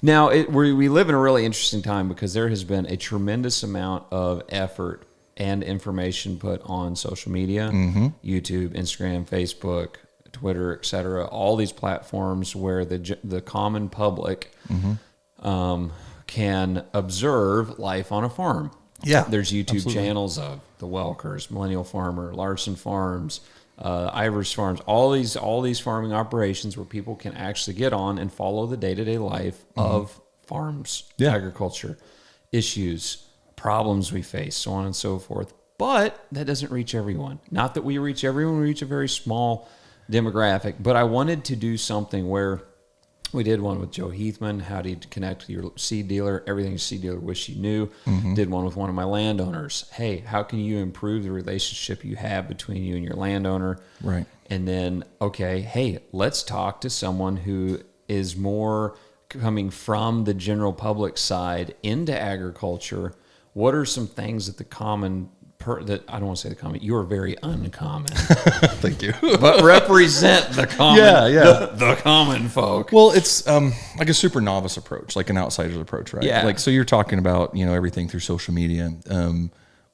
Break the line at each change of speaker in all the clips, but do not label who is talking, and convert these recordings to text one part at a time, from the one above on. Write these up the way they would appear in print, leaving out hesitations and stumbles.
Now, we live in a really interesting time because there has been a tremendous amount of effort and information put on social media, YouTube, Instagram, Facebook, Twitter, etc. All these platforms where the common public can observe life on a farm.
Yeah,
there's YouTube
absolutely.
channels of the Welkers, Millennial Farmer, Larson Farms, Ivers Farms, all these farming operations where people can actually get on and follow the day-to-day life of farms, agriculture, issues, problems we face, so on and so forth. But that doesn't reach everyone. Not that we reach everyone, we reach a very small demographic. But I wanted to do something where we did one with Joe Heathman, how do you connect with your seed dealer, everything your seed dealer wish you knew. Did one with one of my landowners. Hey, how can you improve the relationship you have between you and your landowner?
Right.
And then, okay, hey, let's talk to someone who is more coming from the general public side into agriculture. What are some things that the common that I don't want to say the common, you are very uncommon.
Thank you.
But represent the common, the common folk.
Well, it's like a super novice approach, like an outsider's approach, right?
Yeah.
Like, so you're talking about, everything through social media.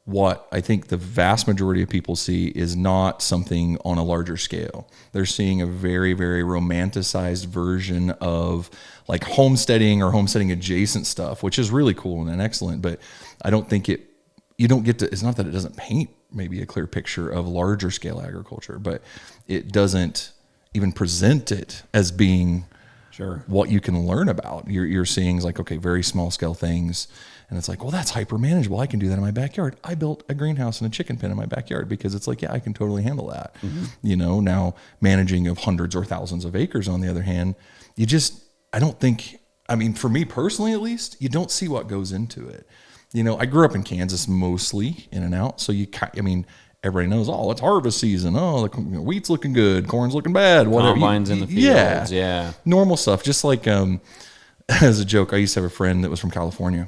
What I think the vast majority of people see is not something on a larger scale. They're seeing a very, very romanticized version of like homesteading or homesteading adjacent stuff, which is really cool and excellent. But I don't think you don't get to, it's not that it doesn't paint maybe a clear picture of larger scale agriculture, but it doesn't even present it as being what you can learn about. You're seeing like, okay, very small scale things. And it's like, well, that's hyper manageable. I can do that in my backyard. I built a greenhouse and a chicken pen in my backyard because it's like, yeah, I can totally handle that. Now managing of hundreds or thousands of acres on the other hand, for me personally, at least, you don't see what goes into it. I grew up in Kansas mostly in and out. So everybody knows, it's harvest season. Oh, the wheat's looking good. Corn's looking bad. Whatever.
Combines in the fields. Yeah.
Normal stuff. Just like, as a joke, I used to have a friend that was from California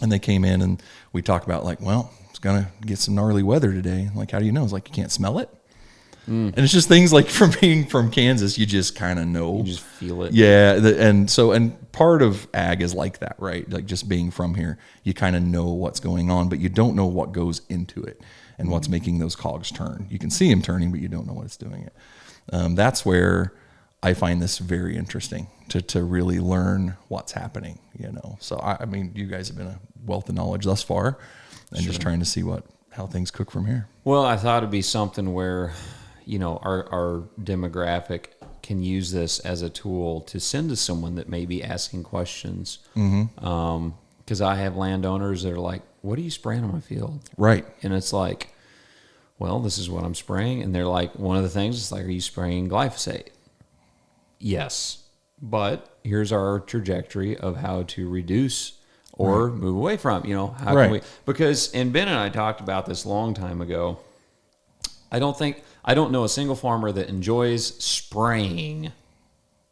and they came in and we talked about like, well, it's going to get some gnarly weather today. Like, how do you know? It's like, you can't smell it. And it's just things like from being from Kansas, you just kind of know.
You just feel it.
Yeah. And part of ag is like that, right? Like just being from here, you kind of know what's going on, but you don't know what goes into it and what's making those cogs turn. You can see them turning, but you don't know what it's doing it. That's where I find this very interesting to really learn what's happening, So, you guys have been a wealth of knowledge thus far and just trying to see how things cook from here.
Well, I thought it'd be something where our demographic can use this as a tool to send to someone that may be asking questions. Because I have landowners that are like, what are you spraying on my field?
Right.
And it's like, well, this is what I'm spraying. And they're like, one of the things is like, are you spraying glyphosate? Yes. But here's our trajectory of how to reduce or move away from, how can we, because, and Ben and I talked about this a long time ago. I don't know a single farmer that enjoys spraying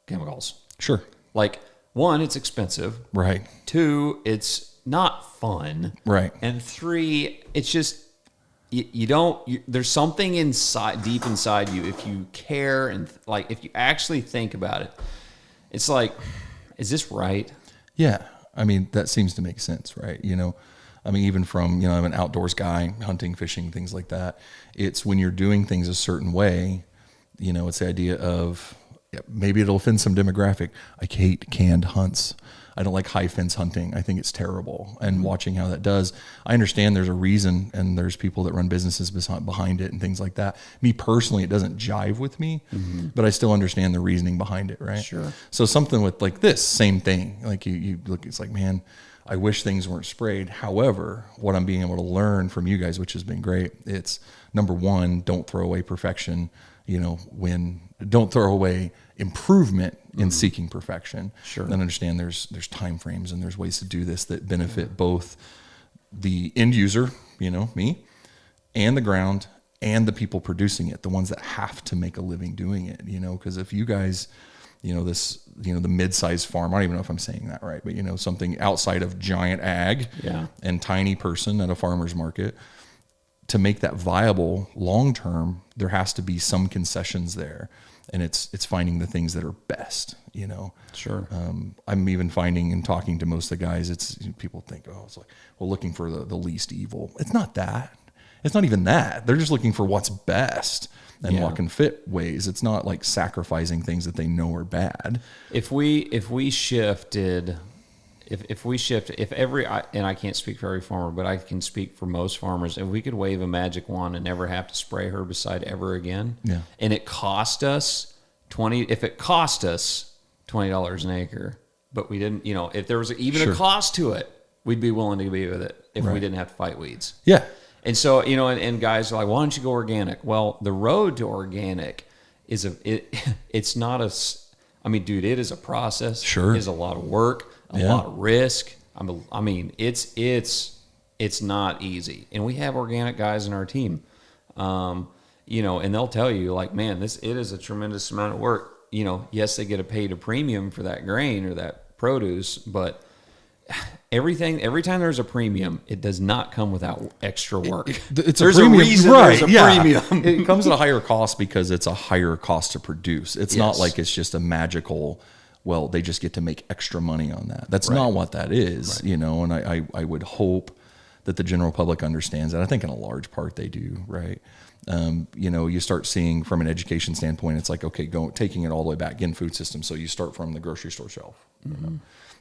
chemicals.
Sure.
Like, one, it's expensive.
Right.
Two, it's not fun.
Right.
And three, it's just, there's something deep inside you, if you care and like, if you actually think about it, it's like, is this right?
Yeah. That seems to make sense, right? Even from, I'm an outdoors guy, hunting, fishing, things like that. It's when you're doing things a certain way, it's the idea of maybe it'll offend some demographic. I hate canned hunts. I don't like high fence hunting. I think it's terrible. And watching how that does, I understand there's a reason and there's people that run businesses behind it and things like that. Me personally, it doesn't jive with me, but I still understand the reasoning behind it, right?
Sure.
So something with like this, same thing. Like you look, it's like, man, I wish things weren't sprayed. However, what I'm being able to learn from you guys, which has been great, it's number one, don't throw away perfection, don't throw away improvement in seeking perfection.
Sure.
Then understand there's time frames and there's ways to do this that benefit both the end user, me, and the ground and the people producing it, the ones that have to make a living doing it, because if you guys, the mid-sized farm, I don't even know if I'm saying that right, but something outside of giant ag and tiny person at a farmer's market, to make that viable long-term, there has to be some concessions there. and it's finding the things that are best, you know.
Sure.
I'm even finding and talking to most of the guys, it's, people think, oh, it's like, well, looking for the least evil. It's not that. It's not even that. They're just looking for what's best and what can fit ways. It's not like sacrificing things that they know are bad.
If we shifted, and I can't speak for every farmer, but I can speak for most farmers, if we could wave a magic wand and never have to spray herbicide ever again, and it cost us $20 an acre, but we didn't, if there was even a cost to it, we'd be willing to be with it if we didn't have to fight weeds.
Yeah.
And so, and guys are like, why don't you go organic? Well, the road to organic is it's not dude, it is a process.
Sure.
It is a lot of work, a lot of risk. It's not easy. And we have organic guys in our team, and they'll tell you like, man, it is a tremendous amount of work. Yes, they get paid a premium for that grain or that produce, but every time there's a premium, it does not come without extra work.
There's
a reason there's a premium.
It comes at a higher cost because it's a higher cost to produce. It's not like it's just a magical, well, they just get to make extra money on that. That's not what that is, and I would hope that the general public understands that. I think in a large part they do, right? You start seeing from an education standpoint, it's like, okay, taking it all the way back in food systems. So you start from the grocery store shelf. Mm-hmm.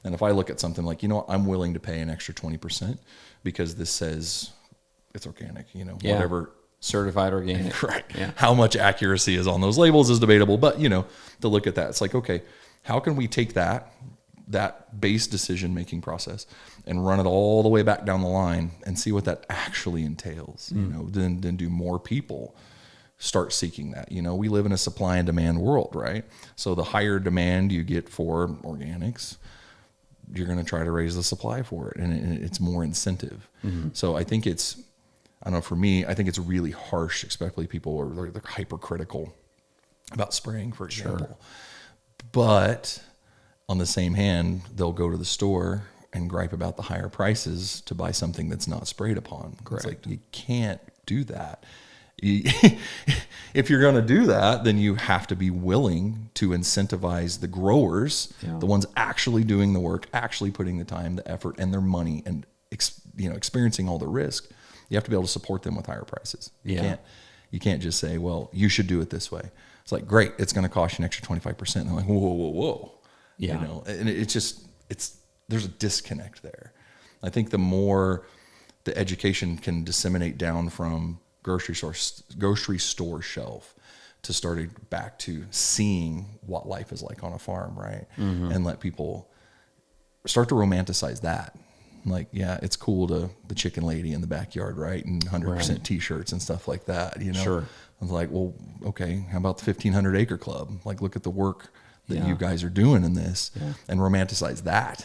And if I look at something like, I'm willing to pay an extra 20% because this says it's organic, whatever.
Certified organic.
Right. Yeah. How much accuracy is on those labels is debatable, but to look at that, it's like, okay, how can we take that base decision-making process and run it all the way back down the line and see what that actually entails, then do more people start seeking that. We live in a supply and demand world, right? So the higher demand you get for organics, you're going to try to raise the supply for it, and it's more incentive. Mm-hmm. So I think for me, I think it's really harsh, especially people are they're hypercritical about spraying, for example. Sure. But on the same hand, they'll go to the store and gripe about the higher prices to buy something that's not sprayed upon. Correct. It's like, you can't do that. If you're going to do that, then you have to be willing to incentivize the growers, the ones actually doing the work, actually putting the time, the effort, and their money, and experiencing all the risk. You have to be able to support them with higher prices. You can't just say, well, you should do it this way. It's like, great, it's going to cost you an extra 25%. And they're like, whoa. Yeah. And there's a disconnect there. I think the more the education can disseminate down from grocery store shelf to starting back to seeing what life is like on a farm, right? Mm-hmm. And let people start to romanticize that. Like, it's cool to the chicken lady in the backyard, right? And 100% t-shirts and stuff like that, Sure. I was like, well, okay, how about the 1,500 acre club? Like, look at the work that you guys are doing in this and romanticize that.